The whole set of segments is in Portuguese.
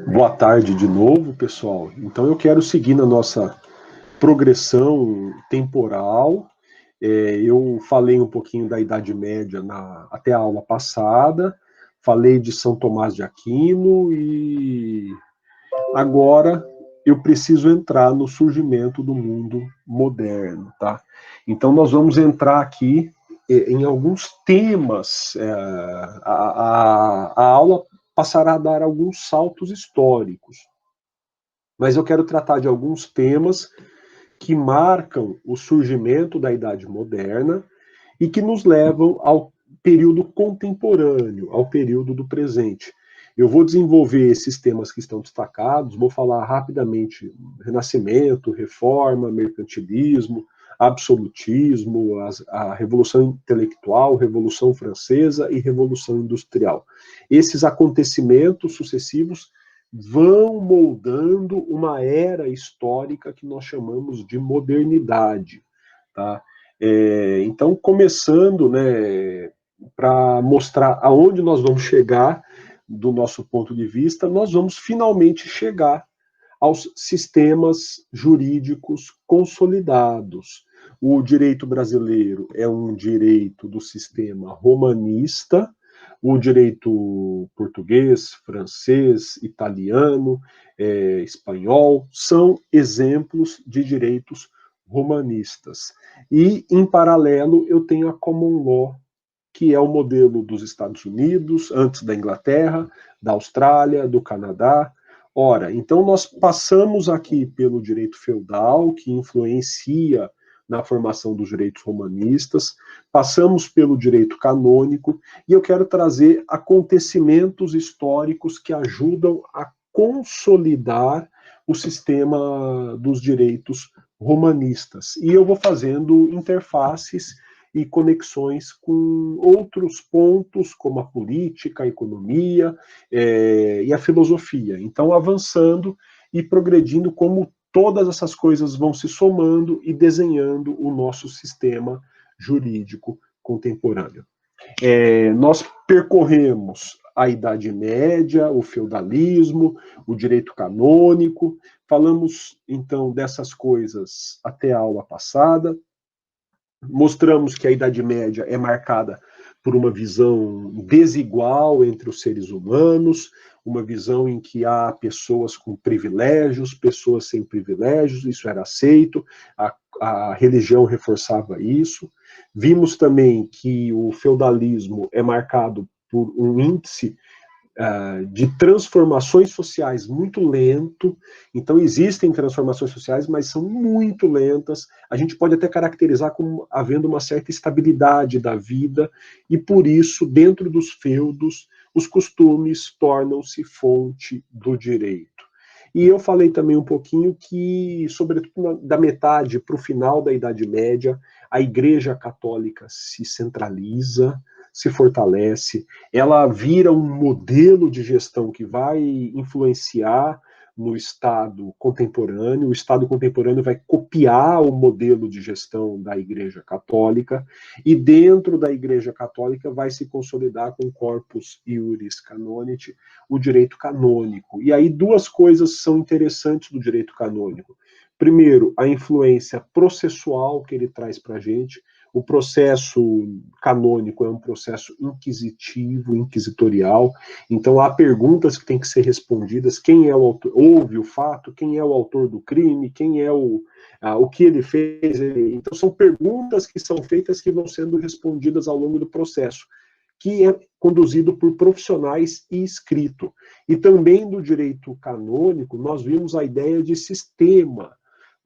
Boa tarde de novo, pessoal. Então eu quero seguir na nossa progressão temporal. Eu falei um pouquinho da Idade Média até a aula passada, falei de São Tomás de Aquino e agora eu preciso entrar no surgimento do mundo moderno, tá? Então nós vamos entrar aqui em alguns temas. A aula passará a dar alguns saltos históricos, mas eu quero tratar de alguns temas que marcam o surgimento da Idade Moderna e que nos levam ao período contemporâneo, ao período do presente. Eu vou desenvolver esses temas que estão destacados, vou falar rapidamente Renascimento, Reforma, Mercantilismo, Absolutismo, a Revolução Intelectual, Revolução Francesa e Revolução Industrial. Esses acontecimentos sucessivos vão moldando uma era histórica que nós chamamos de modernidade, tá? Então, começando, né, para mostrar aonde nós vamos chegar do nosso ponto de vista, nós vamos finalmente chegar aos sistemas jurídicos consolidados. O direito brasileiro é um direito do sistema romanista, o direito português, francês, italiano, espanhol, são exemplos de direitos romanistas. E, em paralelo, eu tenho a common law, que é o modelo dos Estados Unidos, antes da Inglaterra, da Austrália, do Canadá. Ora, então nós passamos aqui pelo direito feudal, que influencia na formação dos direitos romanistas, passamos pelo direito canônico, e eu quero trazer acontecimentos históricos que ajudam a consolidar o sistema dos direitos romanistas. E eu vou fazendo interfaces e conexões com outros pontos, como a política, a economia e a filosofia. Então, avançando e progredindo como todas essas coisas vão se somando e desenhando o nosso sistema jurídico contemporâneo. Nós percorremos a Idade Média, o feudalismo, o direito canônico, falamos então dessas coisas até a aula passada, mostramos que a Idade Média é marcada por uma visão desigual entre os seres humanos, uma visão em que há pessoas com privilégios, pessoas sem privilégios, isso era aceito, a religião reforçava isso. Vimos também que o feudalismo é marcado por um índice de transformações sociais muito lento. Então, existem transformações sociais, mas são muito lentas. A gente pode até caracterizar como havendo uma certa estabilidade da vida, e por isso, dentro dos feudos, os costumes tornam-se fonte do direito. E eu falei também um pouquinho que, sobretudo da metade para o final da Idade Média, a Igreja Católica se centraliza, se fortalece, ela vira um modelo de gestão que vai influenciar no Estado contemporâneo. O Estado contemporâneo vai copiar o modelo de gestão da Igreja Católica, e dentro da Igreja Católica vai se consolidar com corpus iuris canonici, o direito canônico. E aí duas coisas são interessantes do direito canônico. Primeiro, a influência processual que ele traz para a gente. O processo canônico é um processo inquisitivo, inquisitorial, então há perguntas que têm que ser respondidas: quem é o autor, houve o fato, quem é o autor do crime, quem é o que ele fez. Então são perguntas que são feitas, que vão sendo respondidas ao longo do processo, que é conduzido por profissionais e escrito. E também do direito canônico, nós vimos a ideia de sistema.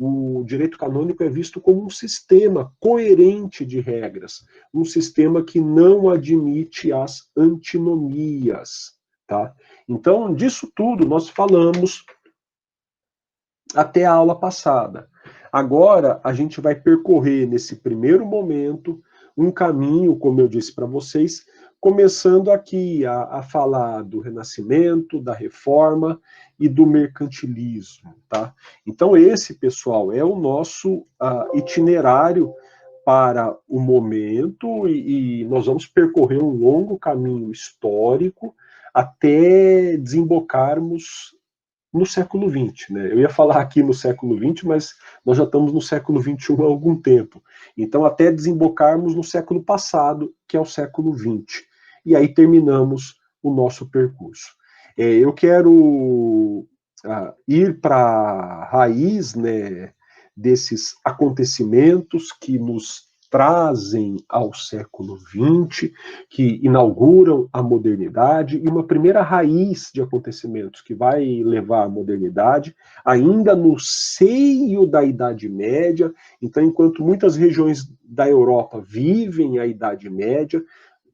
O direito canônico é visto como um sistema coerente de regras, um sistema que não admite as antinomias, tá? Então, disso tudo nós falamos até a aula passada. Agora, a gente vai percorrer, nesse primeiro momento, um caminho, como eu disse para vocês, começando aqui a falar do Renascimento, da Reforma e do mercantilismo, tá? Então, esse, pessoal, é o nosso itinerário para o momento, e nós vamos percorrer um longo caminho histórico até desembocarmos no século XX, né? Eu ia falar aqui no século XX, mas nós já estamos no século XXI há algum tempo. Então, até desembocarmos no século passado, que é o século XX. E aí terminamos o nosso percurso. Eu quero ir para a raiz, né, desses acontecimentos que nos trazem ao século XX, que inauguram a modernidade, e uma primeira raiz de acontecimentos que vai levar à modernidade, ainda no seio da Idade Média. Então, enquanto muitas regiões da Europa vivem a Idade Média,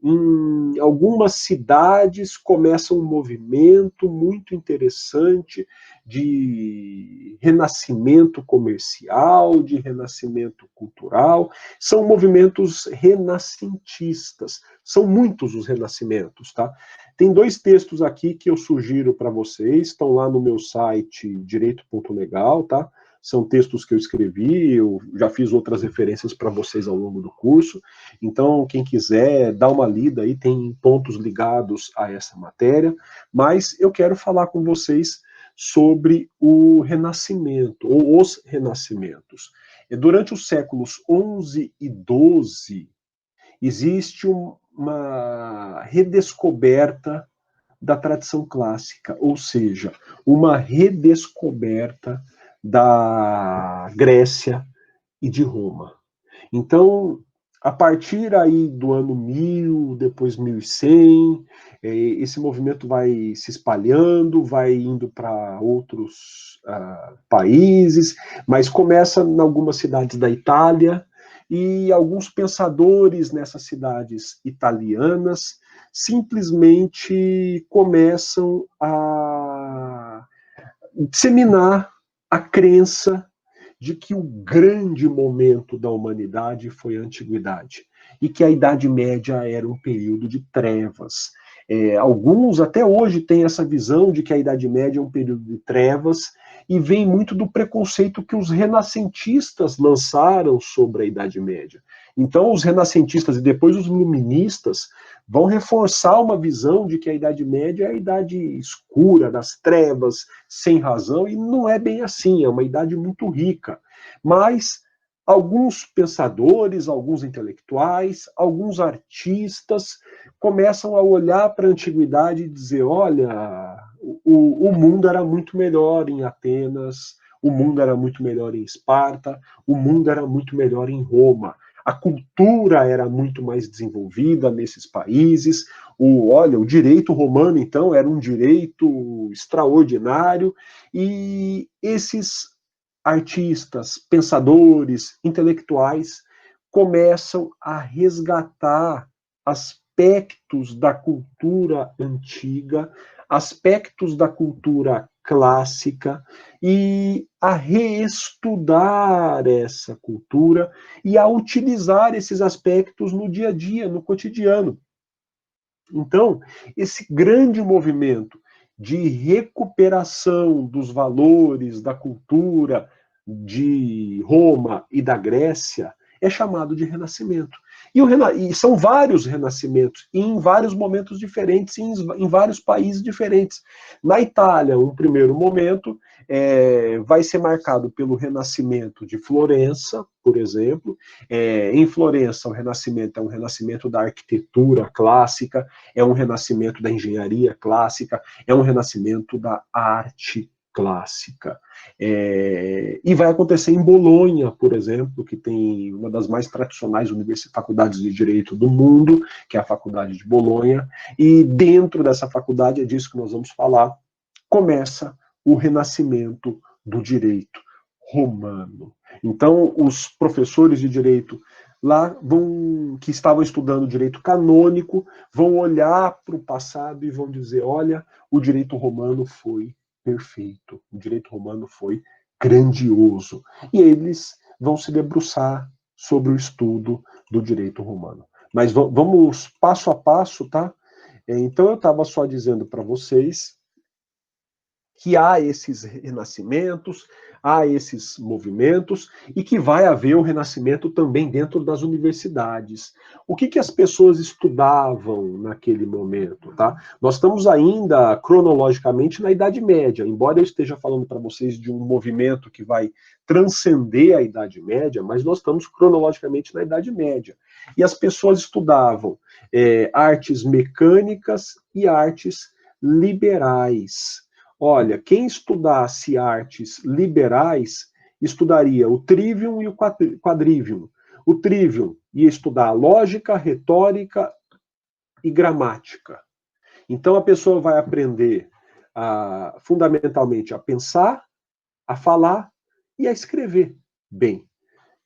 em algumas cidades começa um movimento muito interessante de renascimento comercial, de renascimento cultural. São movimentos renascentistas. São muitos os renascimentos, tá? Tem 2 textos aqui que eu sugiro para vocês, estão lá no meu site direito.legal, tá? São textos que eu escrevi, eu já fiz outras referências para vocês ao longo do curso. Então, quem quiser, dá uma lida aí, tem pontos ligados a essa matéria. Mas eu quero falar com vocês sobre o Renascimento, ou os renascimentos. Durante os séculos XI e XII, existe uma redescoberta da tradição clássica, ou seja, uma redescoberta da Grécia e de Roma. Então, a partir aí do ano 1000, depois 1100, esse movimento vai se espalhando, vai indo para outros países, mas começa em algumas cidades da Itália, e alguns pensadores nessas cidades italianas simplesmente começam a disseminar a crença de que o grande momento da humanidade foi a antiguidade e que a Idade Média era um período de trevas. Alguns até hoje têm essa visão de que a Idade Média é um período de trevas, e vem muito do preconceito que os renascentistas lançaram sobre a Idade Média. Então, os renascentistas e depois os iluministas vão reforçar uma visão de que a Idade Média é a idade escura, das trevas, sem razão, e não é bem assim, é uma idade muito rica. Mas alguns pensadores, alguns intelectuais, alguns artistas começam a olhar para a antiguidade e dizer, olha, o mundo era muito melhor em Atenas, o mundo era muito melhor em Esparta, o mundo era muito melhor em Roma. A cultura era muito mais desenvolvida nesses países. Olha, o direito romano, então, era um direito extraordinário, e esses artistas, pensadores, intelectuais começam a resgatar aspectos da cultura antiga, aspectos da cultura clássica, e a reestudar essa cultura e a utilizar esses aspectos no dia a dia, no cotidiano. Então, esse grande movimento de recuperação dos valores da cultura de Roma e da Grécia é chamado de Renascimento. E são vários renascimentos, em vários momentos diferentes, em vários países diferentes. Na Itália, um primeiro momento vai ser marcado pelo Renascimento de Florença, por exemplo. Em Florença, o Renascimento é um renascimento da arquitetura clássica, é um renascimento da engenharia clássica, é um renascimento da arte clássica. E vai acontecer em Bolonha, por exemplo, que tem uma das mais tradicionais faculdades de direito do mundo, que é a Faculdade de Bolonha, e dentro dessa faculdade, é disso que nós vamos falar, começa o renascimento do direito romano. Então, os professores de direito lá que estavam estudando direito canônico vão olhar para o passado e vão dizer, olha, o direito romano foi perfeito, o direito romano foi grandioso. E eles vão se debruçar sobre o estudo do direito romano. Mas vamos passo a passo, tá? Então, eu estava só dizendo para vocês que há esses renascimentos, há esses movimentos, e que vai haver o renascimento também dentro das universidades. O que as pessoas estudavam naquele momento, tá? Nós estamos ainda, cronologicamente, na Idade Média, embora eu esteja falando para vocês de um movimento que vai transcender a Idade Média, mas nós estamos cronologicamente na Idade Média. E as pessoas estudavam artes mecânicas e artes liberais. Olha, quem estudasse artes liberais estudaria o trivium e o quadrivium. O trivium ia estudar lógica, retórica e gramática. Então a pessoa vai aprender fundamentalmente a pensar, a falar e a escrever bem.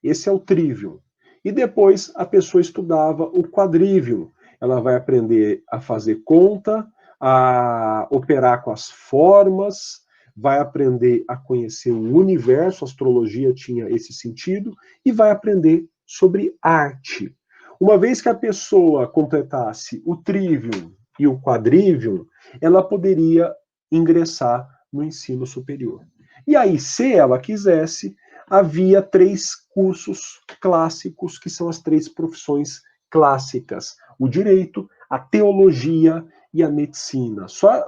Esse é o trivium. E depois a pessoa estudava o quadrivium. Ela vai aprender a fazer conta, a operar com as formas, vai aprender a conhecer o universo, a astrologia tinha esse sentido, e vai aprender sobre arte. Uma vez que a pessoa completasse o trivium e o quadrivium, ela poderia ingressar no ensino superior. E aí, se ela quisesse, havia 3 cursos clássicos, que são as 3 profissões clássicas: o direito, a teologia e a medicina. Só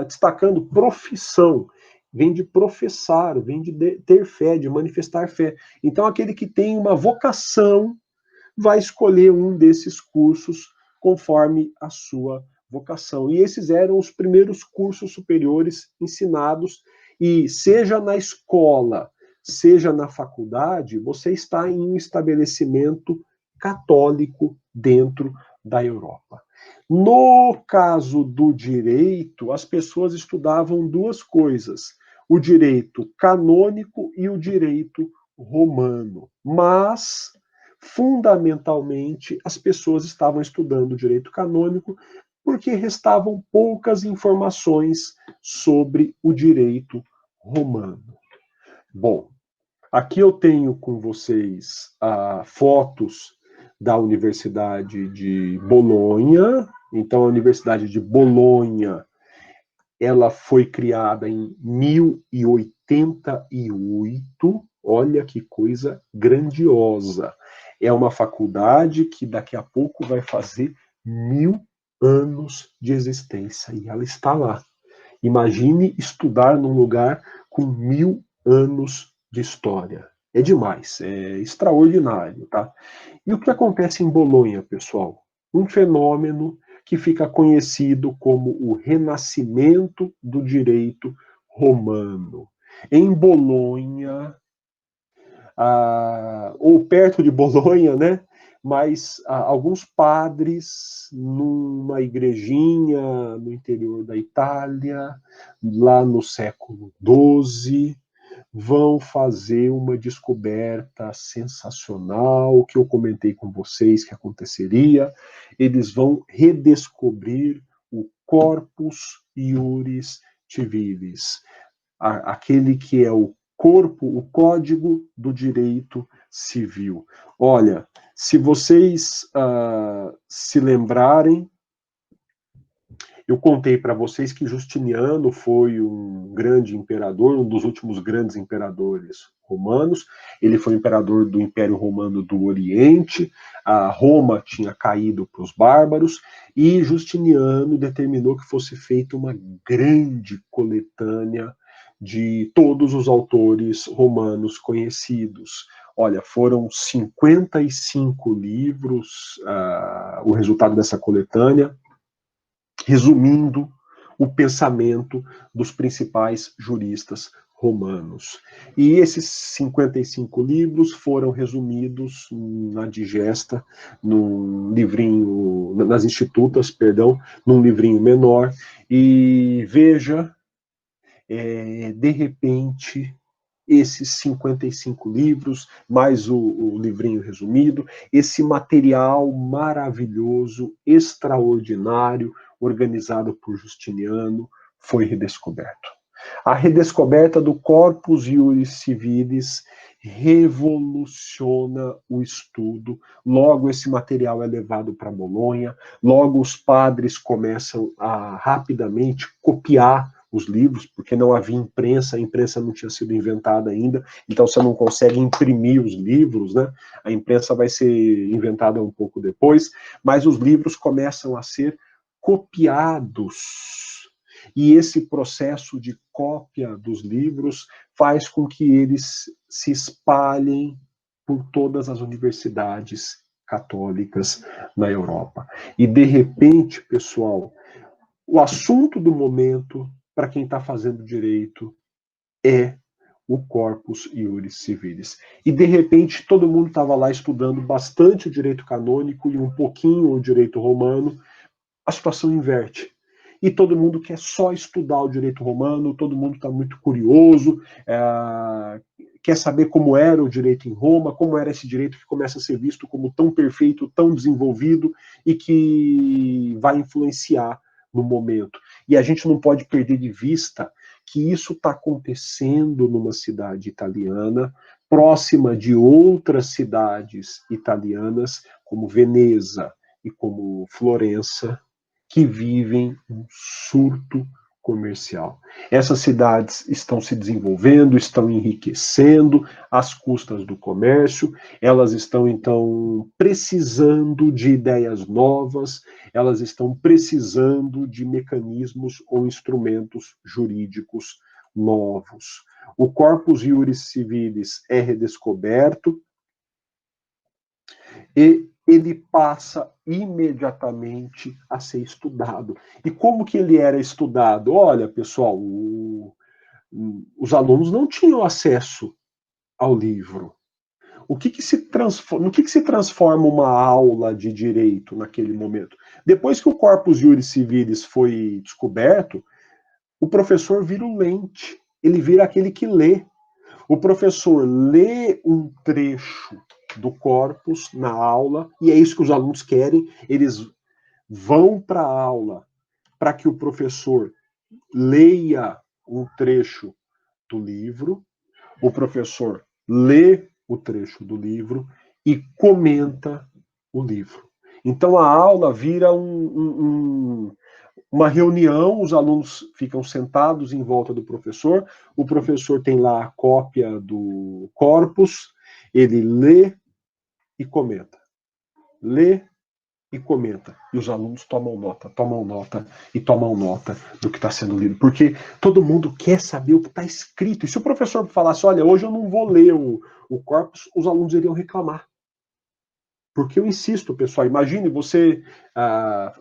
destacando profissão, vem de professar, vem de ter fé, de manifestar fé. Então, aquele que tem uma vocação vai escolher um desses cursos conforme a sua vocação. E esses eram os primeiros cursos superiores ensinados, e seja na escola, seja na faculdade, você está em um estabelecimento católico dentro da Europa. No caso do direito, as pessoas estudavam 2 coisas: o direito canônico e o direito romano. Mas, fundamentalmente, as pessoas estavam estudando o direito canônico porque restavam poucas informações sobre o direito romano. Bom, aqui eu tenho com vocês fotos da Universidade de Bolonha. Então, a Universidade de Bolonha, ela foi criada em 1088. Olha que coisa grandiosa. É uma faculdade que daqui a pouco vai fazer 1000 anos de existência, e ela está lá. Imagine estudar num lugar com 1000 anos de história. É demais, é extraordinário, tá? E o que acontece em Bolonha, pessoal? Um fenômeno que fica conhecido como o renascimento do direito romano. Em Bolonha, ou perto de Bolonha, né? Mas alguns padres numa igrejinha no interior da Itália, lá no século XII, vão fazer uma descoberta sensacional, que eu comentei com vocês que aconteceria. Eles vão redescobrir o Corpus Iuris Civilis, aquele que é o corpo, o código do direito civil. Olha, se vocês se lembrarem, eu contei para vocês que Justiniano foi um grande imperador, um dos últimos grandes imperadores romanos. Ele foi imperador do Império Romano do Oriente. A Roma tinha caído para os bárbaros, e Justiniano determinou que fosse feita uma grande coletânea de todos os autores romanos conhecidos. Olha, foram 55 livros, o resultado dessa coletânea, resumindo o pensamento dos principais juristas romanos. E esses 55 livros foram resumidos na digesta, num livrinho, nas institutas, perdão, num livrinho menor. E veja, de repente, esses 55 livros, mais o livrinho resumido, esse material maravilhoso, extraordinário, organizado por Justiniano, foi redescoberto. A redescoberta do Corpus Iuris Civilis revoluciona o estudo. Logo, esse material é levado para Bolonha, logo os padres começam a rapidamente copiar os livros, porque não havia imprensa, a imprensa não tinha sido inventada ainda, então você não consegue imprimir os livros, né? A imprensa vai ser inventada um pouco depois, mas os livros começam a ser copiados. E esse processo de cópia dos livros faz com que eles se espalhem por todas as universidades católicas na Europa. E, de repente, pessoal, o assunto do momento, para quem está fazendo direito, é o Corpus Iuris Civilis. E, de repente, todo mundo estava lá estudando bastante o direito canônico e um pouquinho o direito romano. A situação inverte. E todo mundo quer só estudar o direito romano, todo mundo está muito curioso, quer saber como era o direito em Roma, como era esse direito que começa a ser visto como tão perfeito, tão desenvolvido e que vai influenciar no momento. E a gente não pode perder de vista que isso está acontecendo numa cidade italiana, próxima de outras cidades italianas, como Veneza e como Florença, que vivem um surto comercial. Essas cidades estão se desenvolvendo, estão enriquecendo às custas do comércio, elas estão, então, precisando de ideias novas, elas estão precisando de mecanismos ou instrumentos jurídicos novos. O Corpus Iuris Civilis é redescoberto e ele passa imediatamente a ser estudado. E como que ele era estudado? Olha, pessoal, os alunos não tinham acesso ao livro. No que se transforma uma aula de direito naquele momento? Depois que o Corpus Iuris Civilis foi descoberto, o professor vira o lente, ele vira aquele que lê. O professor lê um trecho do corpus na aula, e é isso que os alunos querem, eles vão para a aula para que o professor leia um trecho do livro, o professor lê o trecho do livro e comenta o livro. Então a aula vira uma reunião, os alunos ficam sentados em volta do professor, o professor tem lá a cópia do corpus, ele lê e comenta. Lê e comenta. E os alunos tomam nota e tomam nota do que está sendo lido. Porque todo mundo quer saber o que está escrito. E se o professor falasse, olha, hoje eu não vou ler o corpus, os alunos iriam reclamar. Porque eu insisto, pessoal, imagine você,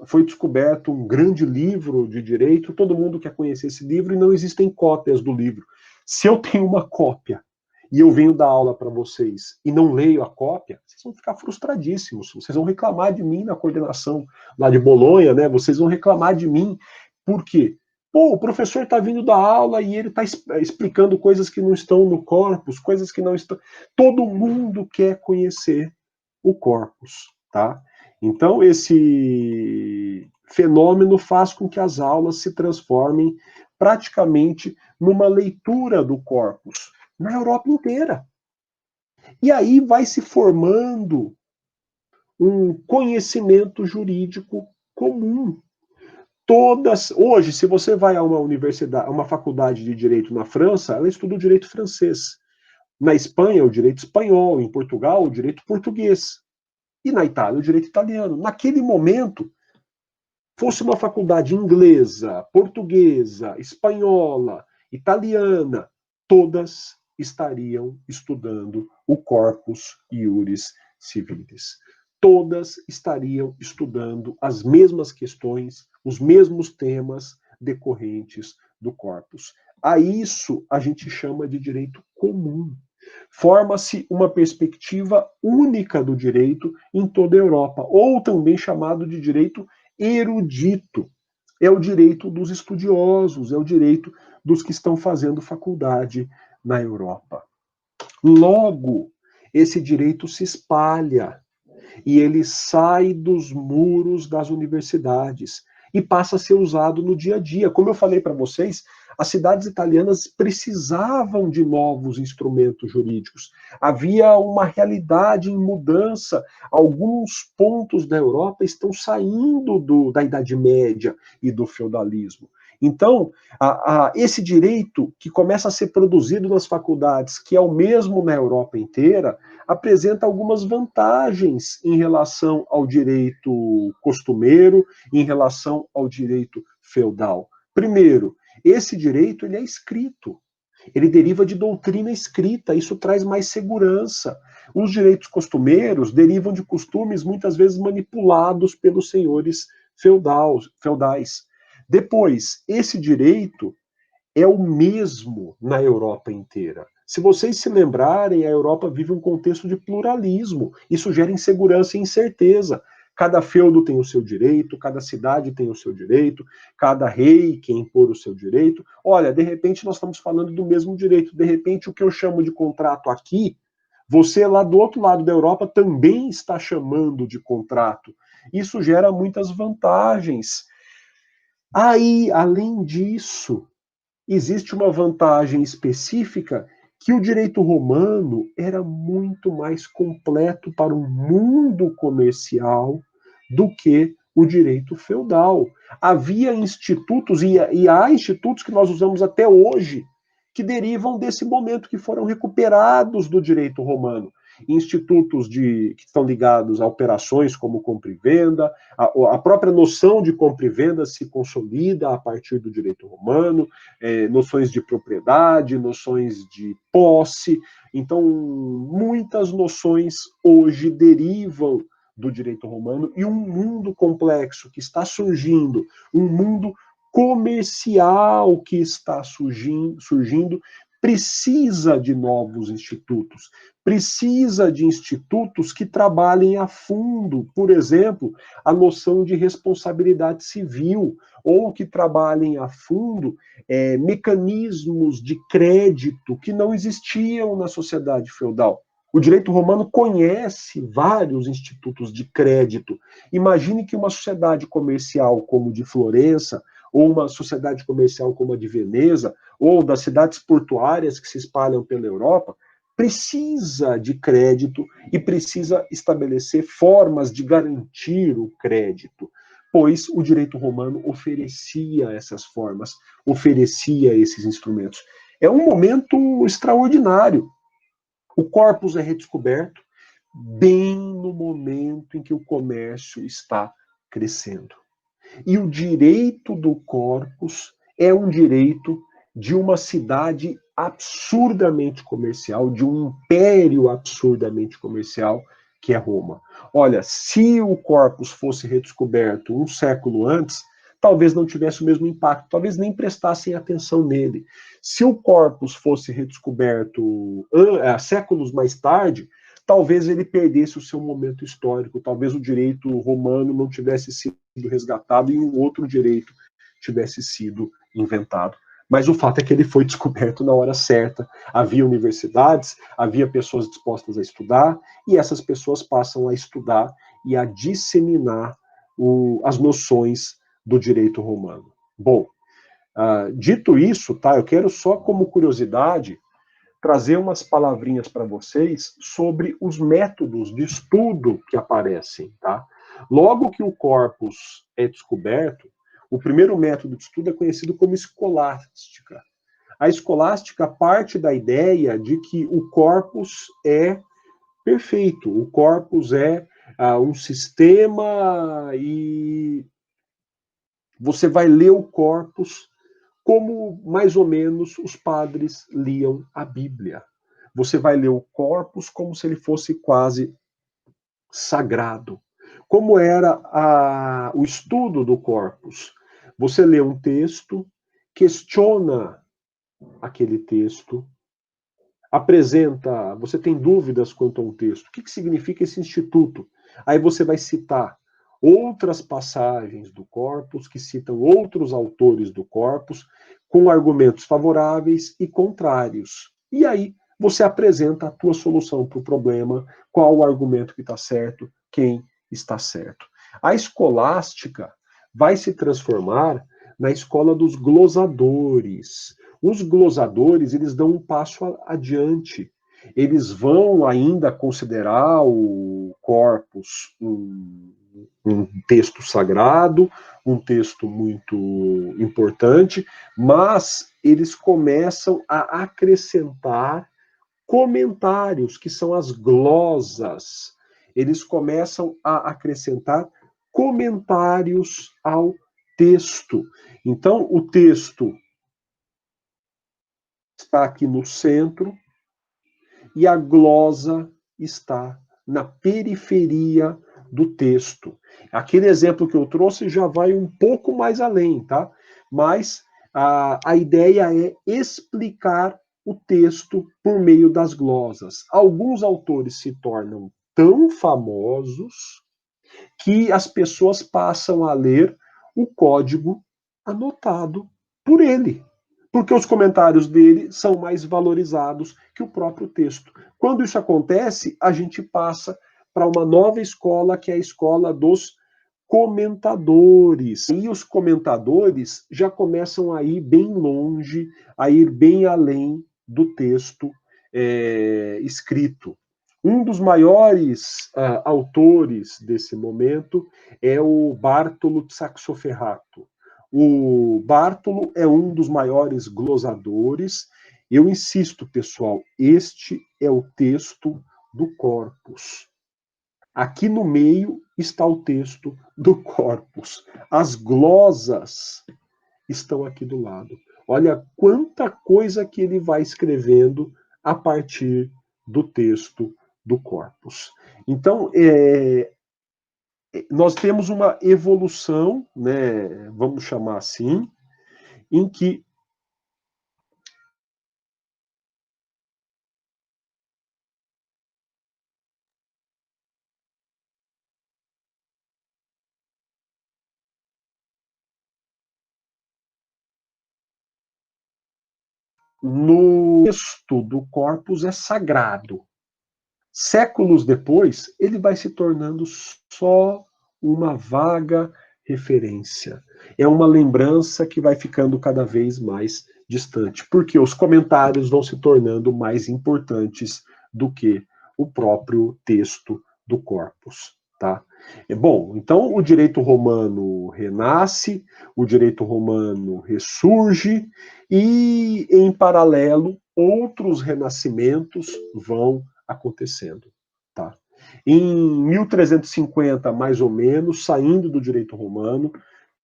foi descoberto um grande livro de direito, todo mundo quer conhecer esse livro e não existem cópias do livro. Se eu tenho uma cópia e eu venho dar aula para vocês e não leio a cópia, vocês vão ficar frustradíssimos, vocês vão reclamar de mim na coordenação lá de Bolonha, né? Vocês vão reclamar de mim, por quê? Pô, o professor está vindo dar aula e ele está explicando coisas que não estão no corpus, coisas que não estão... Todo mundo quer conhecer o corpus, tá? Então, esse fenômeno faz com que as aulas se transformem praticamente numa leitura do corpus na Europa inteira. E aí vai se formando um conhecimento jurídico comum. Hoje, se você vai a uma universidade, a uma faculdade de direito na França, ela estuda o direito francês. Na Espanha, o direito espanhol. Em Portugal, o direito português. E na Itália, o direito italiano. Naquele momento, fosse uma faculdade inglesa, portuguesa, espanhola, italiana, todas estariam estudando o Corpus Iuris Civilis. Todas estariam estudando as mesmas questões, os mesmos temas decorrentes do corpus. A isso a gente chama de direito comum. Forma-se uma perspectiva única do direito em toda a Europa, ou também chamado de direito erudito. É o direito dos estudiosos, é o direito dos que estão fazendo faculdade na Europa. Logo, esse direito se espalha e ele sai dos muros das universidades e passa a ser usado no dia a dia. Como eu falei para vocês, as cidades italianas precisavam de novos instrumentos jurídicos. Havia uma realidade em mudança. Alguns pontos da Europa estão saindo da Idade Média e do feudalismo. Então, esse direito que começa a ser produzido nas faculdades, que é o mesmo na Europa inteira, apresenta algumas vantagens em relação ao direito costumeiro, em relação ao direito feudal. Primeiro, esse direito ele é escrito. Ele deriva de doutrina escrita, isso traz mais segurança. Os direitos costumeiros derivam de costumes muitas vezes manipulados pelos senhores feudais. Depois, esse direito é o mesmo na Europa inteira. Se vocês se lembrarem, a Europa vive um contexto de pluralismo. Isso gera insegurança e incerteza. Cada feudo tem o seu direito, cada cidade tem o seu direito, cada rei quer impor o seu direito. Olha, de repente nós estamos falando do mesmo direito. De repente, o que eu chamo de contrato aqui, você lá do outro lado da Europa também está chamando de contrato. Isso gera muitas vantagens. Aí, além disso, existe uma vantagem específica que o direito romano era muito mais completo para o mundo comercial do que o direito feudal. Havia institutos, e há institutos que nós usamos até hoje, que derivam desse momento, que foram recuperados do direito romano. Institutos que estão ligados a operações como compra e venda, a própria noção de compra e venda se consolida a partir do direito romano, noções de propriedade, noções de posse. Então, muitas noções hoje derivam do direito romano, e um mundo complexo que está surgindo, um mundo comercial que está surgindo, precisa de novos institutos, precisa de institutos que trabalhem a fundo, por exemplo, a noção de responsabilidade civil, ou que trabalhem a fundo mecanismos de crédito que não existiam na sociedade feudal. O direito romano conhece vários institutos de crédito. Imagine que uma sociedade comercial como a de Florença, ou uma sociedade comercial como a de Veneza, ou das cidades portuárias que se espalham pela Europa, precisa de crédito e precisa estabelecer formas de garantir o crédito, pois o direito romano oferecia essas formas, oferecia esses instrumentos. É um momento extraordinário. O corpus é redescoberto bem no momento em que o comércio está crescendo. E o direito do corpus é um direito de uma cidade absurdamente comercial, de um império absurdamente comercial, que é Roma. Olha, se o corpus fosse redescoberto um século antes, talvez não tivesse o mesmo impacto, talvez nem prestassem atenção nele. Se o corpus fosse redescoberto séculos mais tarde, talvez ele perdesse o seu momento histórico, talvez o direito romano não tivesse sido resgatado e um outro direito tivesse sido inventado. Mas o fato é que ele foi descoberto na hora certa. Havia universidades, havia pessoas dispostas a estudar, e essas pessoas passam a estudar e a disseminar as noções do direito romano. Bom, dito isso, tá, eu quero só como curiosidade trazer umas palavrinhas para vocês sobre os métodos de estudo que aparecem, tá? Logo que o corpus é descoberto, o primeiro método de estudo é conhecido como escolástica. A escolástica parte da ideia de que o corpus é perfeito, o corpus é um sistema e você vai ler o corpus como mais ou menos os padres liam a Bíblia. Você vai ler o corpus como se ele fosse quase sagrado. Como era o estudo do corpus? Você lê um texto, questiona aquele texto, apresenta, você tem dúvidas quanto a um texto. O que significa esse instituto? Aí você vai citar outras passagens do corpus, que citam outros autores do corpus, com argumentos favoráveis e contrários. E aí você apresenta a tua solução para o problema, qual o argumento que está certo, quem está certo. A escolástica vai se transformar na escola dos glosadores. Os glosadores, eles dão um passo adiante. Eles vão ainda considerar o corpus um texto sagrado, um texto muito importante, mas eles começam a acrescentar comentários, que são as glosas. Eles começam a acrescentar comentários ao texto. Então, o texto está aqui no centro e a glosa está na periferia do texto. Aquele exemplo que eu trouxe já vai um pouco mais além, tá? Mas a ideia é explicar o texto por meio das glosas. Alguns autores se tornam tão famosos que as pessoas passam a ler o código anotado por ele, porque os comentários dele são mais valorizados que o próprio texto. Quando isso acontece, a gente passa para uma nova escola, que é a escola dos comentadores. E os comentadores já começam a ir bem longe, a ir bem além do texto escrito. Um dos maiores autores desse momento é o Bartolo de Saxoferrato. O Bartolo é um dos maiores glosadores. Eu insisto, pessoal, este é o texto do corpus. Aqui no meio está o texto do corpus. As glosas estão aqui do lado. Olha quanta coisa que ele vai escrevendo a partir do texto do corpus. Então, nós temos uma evolução, né, vamos chamar assim, em que no texto do corpus é sagrado. Séculos depois, ele vai se tornando só uma vaga referência. É uma lembrança que vai ficando cada vez mais distante, porque os comentários vão se tornando mais importantes do que o próprio texto do corpus. Tá? Bom, então o direito romano renasce, o direito romano ressurge, e, em paralelo, outros renascimentos vão acontecendo. Tá? Em 1350, mais ou menos, saindo do direito romano,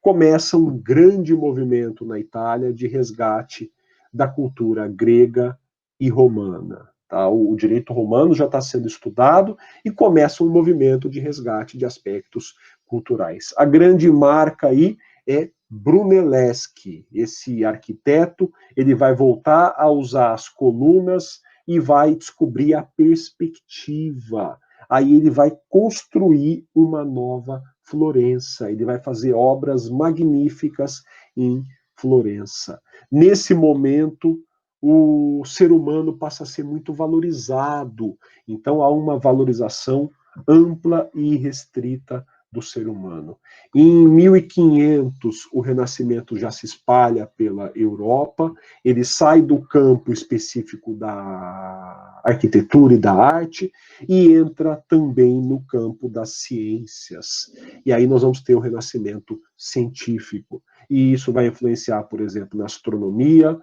começa um grande movimento na Itália de resgate da cultura grega e romana. Tá? O direito romano já está sendo estudado e começa um movimento de resgate de aspectos culturais. A grande marca aí é Brunelleschi, esse arquiteto. Ele vai voltar a usar as colunas e vai descobrir a perspectiva. Aí ele vai construir uma nova Florença, ele vai fazer obras magníficas em Florença. Nesse momento, o ser humano passa a ser muito valorizado, então há uma valorização ampla e restrita do ser humano. Em 1500, o Renascimento já se espalha pela Europa, ele sai do campo específico da arquitetura e da arte e entra também no campo das ciências. E aí nós vamos ter o Renascimento científico. E isso vai influenciar, por exemplo, na astronomia,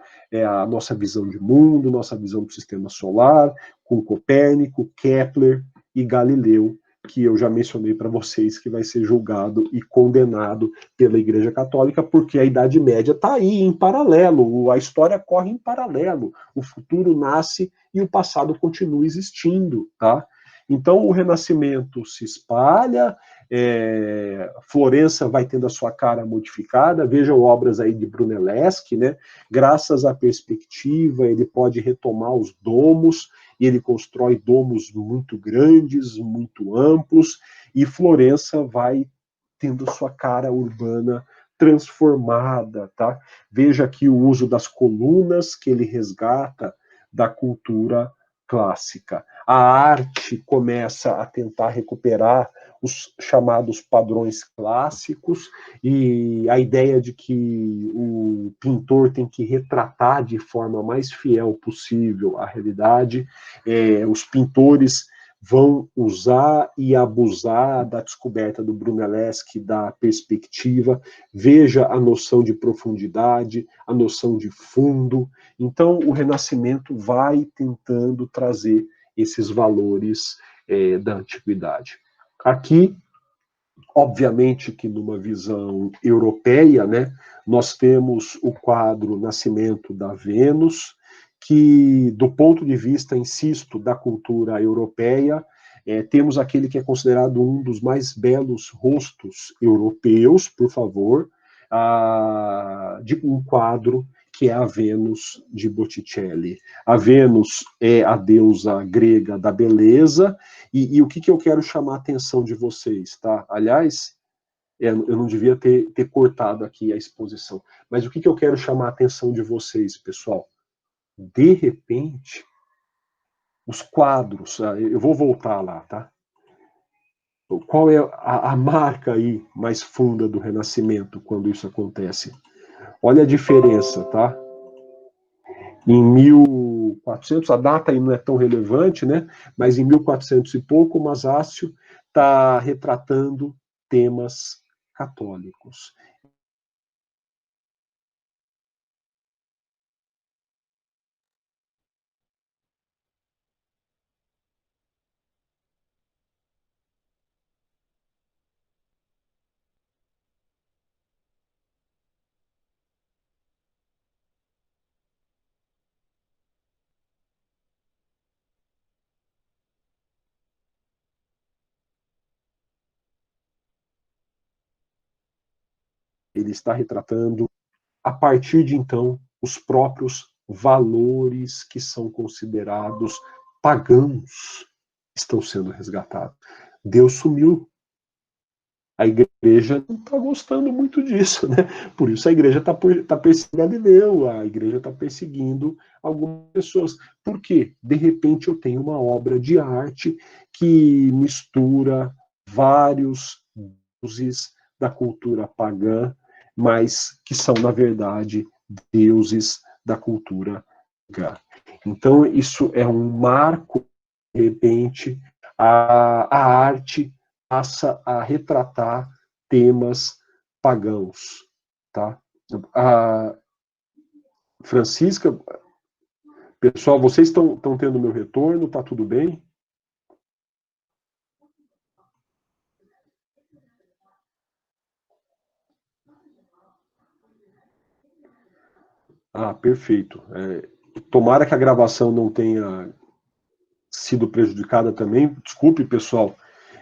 a nossa visão de mundo, nossa visão do sistema solar, com Copérnico, Kepler e Galileu, que eu já mencionei para vocês, que vai ser julgado e condenado pela Igreja Católica, porque a Idade Média está aí, em paralelo, a história corre em paralelo, o futuro nasce e o passado continua existindo, tá? Então, o Renascimento se espalha, Florença vai tendo a sua cara modificada, vejam obras aí de Brunelleschi, né? Graças à perspectiva, ele pode retomar os domos, e ele constrói domos muito grandes, muito amplos, e Florença vai tendo sua cara urbana transformada, tá? Veja aqui o uso das colunas que ele resgata da cultura clássica. A arte começa a tentar recuperar os chamados padrões clássicos, e a ideia de que o pintor tem que retratar de forma mais fiel possível a realidade. Os pintores vão usar e abusar da descoberta do Brunelleschi, da perspectiva, veja a noção de profundidade, a noção de fundo. Então, o Renascimento vai tentando trazer esses valores da antiguidade. Aqui, obviamente que numa visão europeia, né, nós temos o quadro Nascimento da Vênus, que, do ponto de vista, insisto, da cultura europeia, temos aquele que é considerado um dos mais belos rostos europeus, por favor, de um quadro que é a Vênus de Botticelli. A Vênus é a deusa grega da beleza, e o que eu quero chamar a atenção de vocês, tá? Aliás, eu não devia ter cortado aqui a exposição, mas o que eu quero chamar a atenção de vocês, pessoal? De repente, os quadros, eu vou voltar lá, tá? Qual é a marca aí mais funda do Renascimento quando isso acontece? Olha a diferença, tá? Em 1400, a data aí não é tão relevante, né? Mas em 1400 e pouco, o Masácio está retratando temas católicos. Ele está retratando, a partir de então, os próprios valores que são considerados pagãos estão sendo resgatados. Deus sumiu. A igreja não está gostando muito disso, né? Por isso a igreja está perseguindo Galileu, a igreja está perseguindo algumas pessoas. Por quê? De repente eu tenho uma obra de arte que mistura vários deuses da cultura pagã, mas que são, na verdade, deuses da cultura pagã. Então, isso é um marco, de repente, a arte passa a retratar temas pagãos, tá? A Francisca, pessoal, vocês estão tendo meu retorno? Tá tudo bem? Ah, perfeito. Tomara que a gravação não tenha sido prejudicada também. Desculpe, pessoal.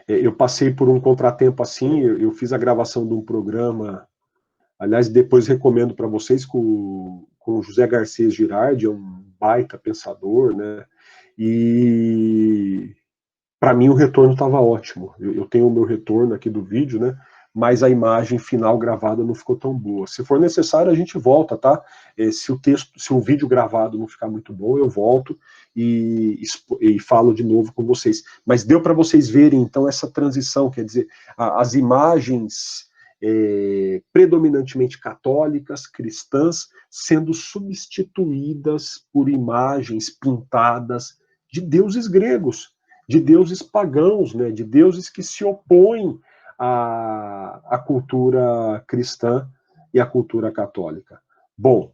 Eu passei por um contratempo assim. Eu fiz a gravação de um programa. Aliás, depois recomendo para vocês com o José Garcês Girardi, é um baita pensador, né? E para mim o retorno estava ótimo. Eu tenho o meu retorno aqui do vídeo, né? Mas a imagem final gravada não ficou tão boa. Se for necessário, a gente volta, tá? Se o vídeo gravado não ficar muito bom, eu volto e falo de novo com vocês. Mas deu para vocês verem, então, essa transição, quer dizer, as imagens predominantemente católicas, cristãs, sendo substituídas por imagens pintadas de deuses gregos, de deuses pagãos, né, de deuses que se opõem à cultura cristã e à cultura católica. Bom,